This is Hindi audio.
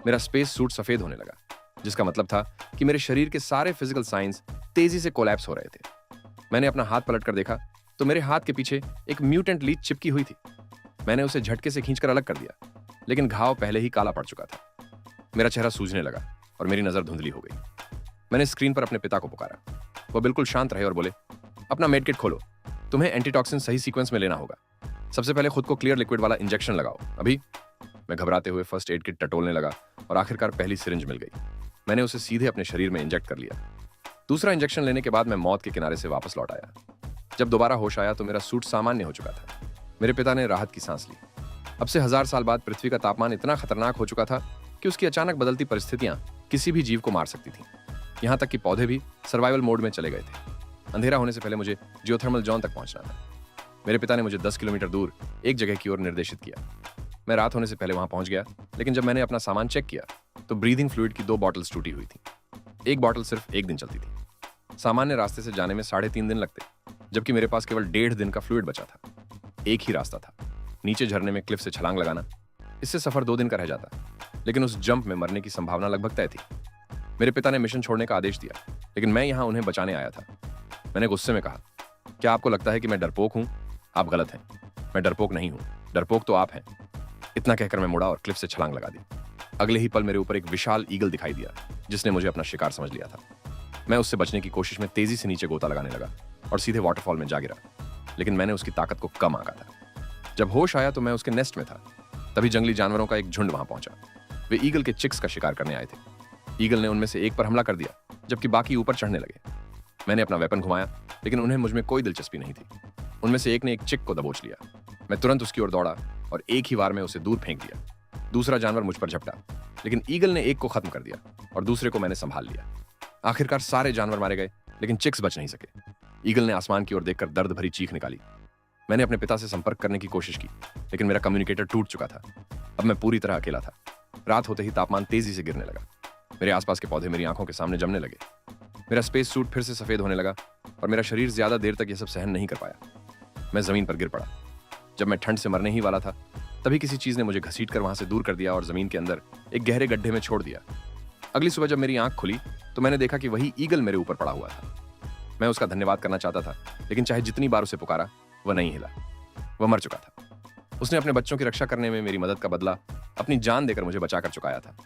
मेरा स्पेस सूट सफेद होने लगा, जिसका मतलब था कि मेरे शरीर के सारे फिजिकल साइंस तेजी से कोलैप्स हो रहे थे। मैंने अपना हाथ पलट कर देखा तो मेरे हाथ के पीछे एक म्यूटेंट लीच चिपकी हुई थी। मैंने उसे झटके से खींचकर अलग कर दिया, लेकिन घाव पहले ही काला पड़ चुका था। मेरा चेहरा सूजने लगा और मेरी नजर धुंधली हो गई। मैंने स्क्रीन पर अपने पिता को पुकारा। वो बिल्कुल शांत रहे और बोले, अपना मेडकिट खोलो, तुम्हें एंटीटॉक्सिन सही सीक्वेंस में लेना होगा। सबसे पहले खुद को क्लियर लिक्विड वाला इंजेक्शन लगाओ अभी। मैं घबराते हुए फर्स्ट एड किट टटोलने लगा और आखिरकार पहली सिरिंज मिल गई। मैंने उसे सीधे अपने शरीर में इंजेक्ट कर लिया। दूसरा इंजेक्शन लेने के बाद मैं मौत के किनारे से वापस लौट आया। जब दोबारा होश आया तो मेरा सूट सामान्य हो चुका था। मेरे पिता ने राहत की सांस ली। अब से 1000 साल बाद पृथ्वी का तापमान इतना खतरनाक हो चुका था कि उसकी अचानक बदलती परिस्थितियां किसी भी जीव को मार सकती थीं। यहाँ तक कि पौधे भी सर्वाइवल मोड में चले गए थे। अंधेरा होने से पहले मुझे जियोथर्मल जोन तक पहुंचना था। मेरे पिता ने मुझे 10 किलोमीटर दूर एक जगह की ओर निर्देशित किया। मैं रात होने से पहले वहां पहुंच गया, लेकिन जब मैंने अपना सामान चेक किया तो ब्रीदिंग फ्लूइड की 2 बॉटल्स टूटी हुई थी। एक बॉटल सिर्फ 1 दिन चलती थी। सामान्य रास्ते से जाने में 3.5 दिन लगते, जबकि मेरे पास केवल 1.5 दिन का फ्लूइड बचा था। एक ही रास्ता था, नीचे झरने में क्लिफ से छलांग लगाना। इससे सफर 2 दिन का रह जाता, लेकिन उस जंप में मरने की संभावना लगभग तय थी। मेरे पिता ने मिशन छोड़ने का आदेश दिया, लेकिन मैं यहाँ उन्हें बचाने आया था। मैंने गुस्से में कहा, क्या आपको लगता है कि मैं डरपोक हूँ? आप गलत हैं। मैं डरपोक नहीं हूँ, डरपोक तो आप हैं। इतना कहकर मैं मुड़ा और क्लिफ से छलांग लगा दी। अगले ही पल मेरे ऊपर एक विशाल ईगल दिखाई दिया, जिसने मुझे अपना शिकार समझ लिया था। मैं उससे बचने की कोशिश में तेजी से नीचे गोता लगाने लगा और सीधे वाटरफॉल में जा गिरा, लेकिन मैंने उसकी ताकत को कम आंका था। जब होश आया तो मैं उसके नेस्ट में था। तभी जंगली जानवरों का एक झुंड वहां पहुंचा। वे ईगल के चिक्स का शिकार करने आए थे। ईगल ने उनमें से एक पर हमला कर दिया, जबकि बाकी ऊपर चढ़ने लगे। मैंने अपना वेपन घुमाया, लेकिन उन्हें मुझ में कोई दिलचस्पी नहीं थी। उनमें से एक ने एक चिक को दबोच लिया। मैं तुरंत उसकी ओर दौड़ा और एक ही वार में उसे दूर फेंक दिया। दूसरा जानवर मुझ पर झपटा, लेकिन ईगल ने एक को खत्म कर दिया और दूसरे को मैंने संभाल लिया। आखिरकार सारे जानवर मारे गए, लेकिन चिक्स बच नहीं सके। ईगल ने आसमान की ओर देखकर दर्द भरी चीख निकाली। मैंने अपने पिता से संपर्क करने की कोशिश की, लेकिन मेरा कम्युनिकेटर टूट चुका था। अब मैं पूरी तरह अकेला था। रात होते ही तापमान तेजी से गिरने लगा। मेरे आसपास के पौधे मेरी आंखों के सामने जमने लगे। मेरा स्पेस सूट फिर से सफेद होने लगा और मेरा शरीर ज्यादा देर तक यह सब सहन नहीं कर पाया। मैं जमीन पर गिर पड़ा। जब मैं ठंड से मरने ही वाला था, तभी किसी चीज ने मुझे घसीट कर वहां से दूर कर दिया और जमीन के अंदर एक गहरे गड्ढे में छोड़ दिया। अगली सुबह जब मेरी आंख खुली तो मैंने देखा कि वही ईगल मेरे ऊपर पड़ा हुआ था। मैं उसका धन्यवाद करना चाहता था, लेकिन चाहे जितनी बार उसे पुकारा, वह नहीं हिला। वह मर चुका था। उसने अपने बच्चों की रक्षा करने में मेरी मदद का बदला अपनी जान देकर मुझे बचा कर चुकाया था।